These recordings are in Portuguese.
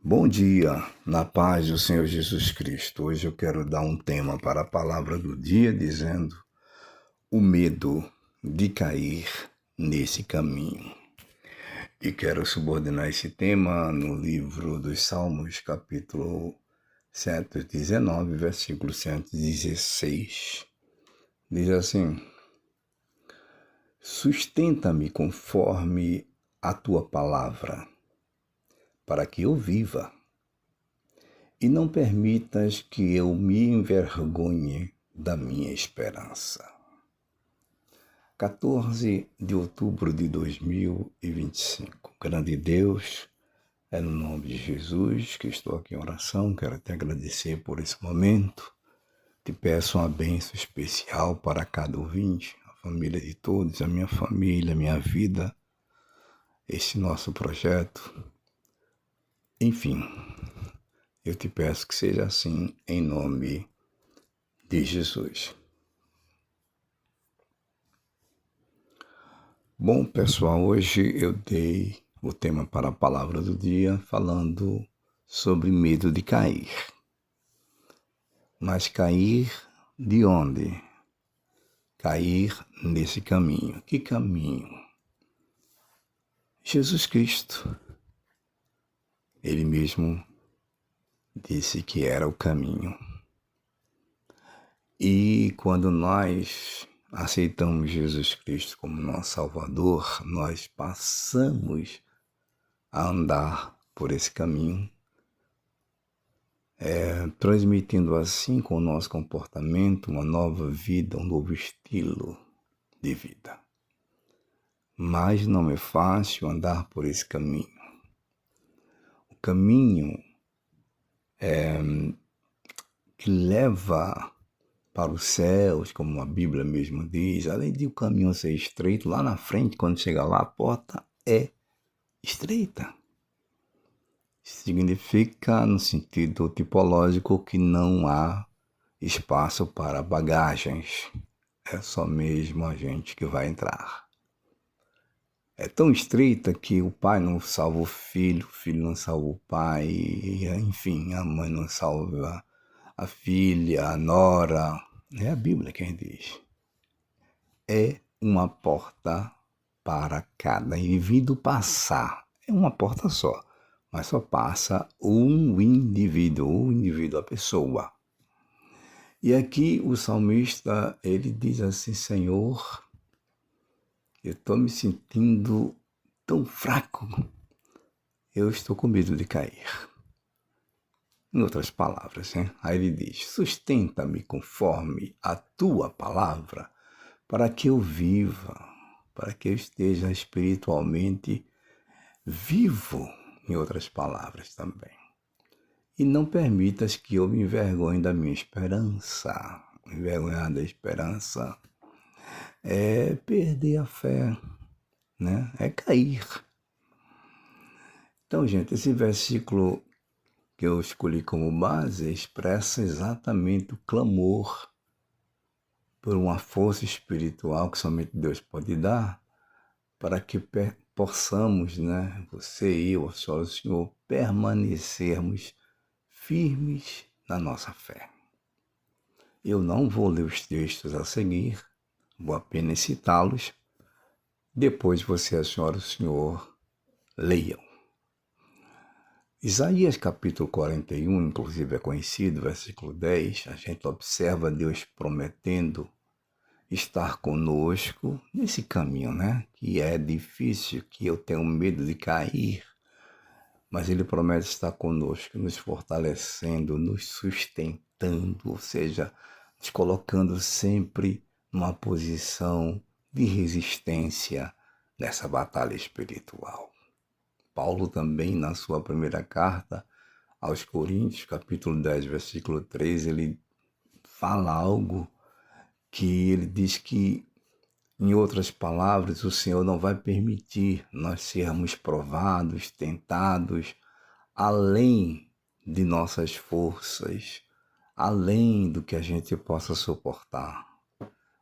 Bom dia, na paz do Senhor Jesus Cristo. Hoje eu quero dar um tema para a palavra do dia, dizendo o medo de cair nesse caminho. E quero subordinar esse tema no livro dos Salmos, capítulo 119, versículo 116. Diz assim: Sustenta-me conforme a tua palavra, para que eu viva. E não permitas que eu me envergonhe da minha esperança. 14 de outubro de 2025. Grande Deus, é no nome de Jesus que estou aqui em oração. Quero te agradecer por esse momento. Te peço uma bênção especial para cada ouvinte, a família de todos, a minha família, a minha vida, esse nosso projeto. Enfim, eu te peço que seja assim, em nome de Jesus. Bom, pessoal, hoje eu dei o tema para a palavra do dia falando sobre medo de cair. Mas cair de onde? Cair nesse caminho. Que caminho? Jesus Cristo. Ele mesmo disse que era o caminho. E quando nós aceitamos Jesus Cristo como nosso Salvador, nós passamos a andar por esse caminho, transmitindo assim com o nosso comportamento uma nova vida, um novo estilo de vida. Mas não é fácil andar por esse caminho. O caminho que leva para os céus, como a Bíblia mesmo diz, além de o caminho ser estreito, lá na frente, quando chegar lá, a porta é estreita. Significa, no sentido tipológico, que não há espaço para bagagens. É só mesmo a gente que vai entrar. É tão estreita que o pai não salva o filho não salva o pai, enfim, a mãe não salva a filha, a nora. É a Bíblia quem diz. É uma porta para cada indivíduo passar. É uma porta só, mas só passa um indivíduo, a pessoa. E aqui o salmista, ele diz assim: Senhor, eu estou me sentindo tão fraco, eu estou com medo de cair. Em outras palavras, né? Aí ele diz: sustenta-me conforme a tua palavra, para que eu viva, para que eu esteja espiritualmente vivo, em outras palavras também. E não permitas que eu me envergonhe da minha esperança. Envergonhar da esperança é perder a fé, né? É cair. Então, gente, esse versículo que eu escolhi como base expressa exatamente o clamor por uma força espiritual que somente Deus pode dar, para que possamos, né, você e eu, só o Senhor, permanecermos firmes na nossa fé. Eu não vou ler os textos a seguir, vou apenas citá-los. Depois você, a senhora e o senhor, leiam. Isaías capítulo 41, inclusive é conhecido, versículo 10, a gente observa Deus prometendo estar conosco nesse caminho, né? Que é difícil, que eu tenho medo de cair, mas Ele promete estar conosco, nos fortalecendo, nos sustentando, ou seja, nos colocando sempre numa posição de resistência nessa batalha espiritual. Paulo também, na sua primeira carta aos Coríntios, capítulo 10, versículo 3, ele fala algo que ele diz que, em outras palavras, o Senhor não vai permitir nós sermos provados, tentados, além de nossas forças, além do que a gente possa suportar.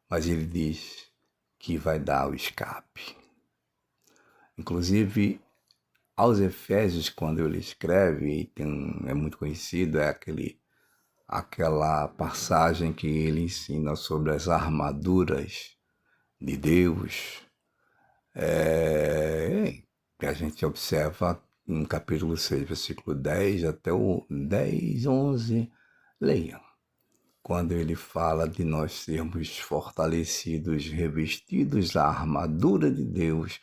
Mas ele diz que vai dar o escape. Inclusive, Aos Efésios, quando ele escreve, é muito conhecido, aquela passagem que ele ensina sobre as armaduras de Deus, que a gente observa no capítulo 6, versículo 10 até o 10, 11, leia. Quando ele fala de nós sermos fortalecidos, revestidos da armadura de Deus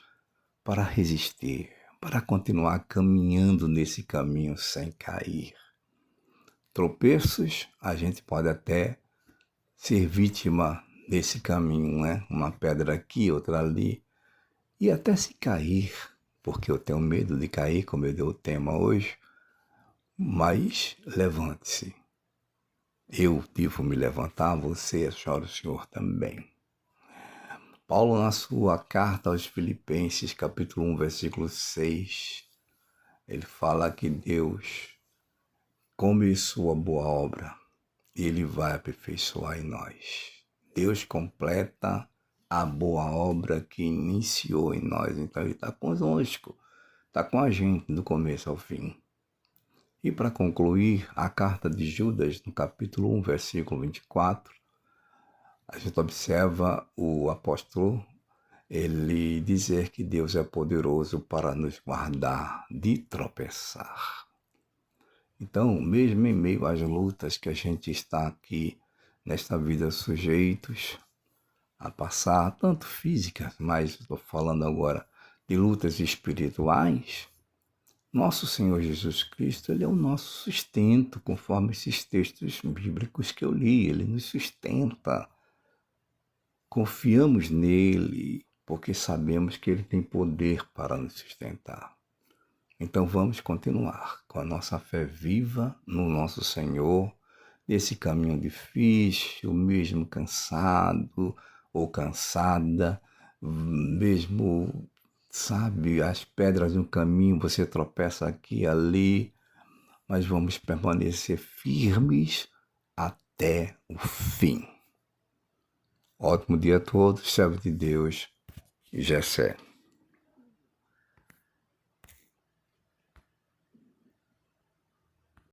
para resistir, para continuar caminhando nesse caminho sem cair. Tropeços, a gente pode até ser vítima desse caminho, né? Uma pedra aqui, outra ali, e até se cair, porque eu tenho medo de cair, como eu dei o tema hoje, mas levante-se. Eu devo me levantar, você, a senhora, o senhor também. Paulo, na sua carta aos Filipenses, capítulo 1, versículo 6, ele fala que Deus começou a boa obra e ele vai aperfeiçoar em nós. Deus completa a boa obra que iniciou em nós. Então ele está conosco, está com a gente do começo ao fim. E para concluir, a carta de Judas, no capítulo 1, versículo 24, a gente observa o apóstolo, ele dizer que Deus é poderoso para nos guardar de tropeçar. Então, mesmo em meio às lutas que a gente está aqui nesta vida sujeitos a passar, tanto físicas, mas estou falando agora de lutas espirituais, nosso Senhor Jesus Cristo, ele é o nosso sustento, conforme esses textos bíblicos que eu li, ele nos sustenta. Confiamos nele, porque sabemos que ele tem poder para nos sustentar. Então vamos continuar com a nossa fé viva no nosso Senhor, nesse caminho difícil, mesmo cansado ou cansada, mesmo, sabe, as pedras no caminho, você tropeça aqui e ali, mas vamos permanecer firmes até o fim. Ótimo dia a todos, servo de Deus, Gessé.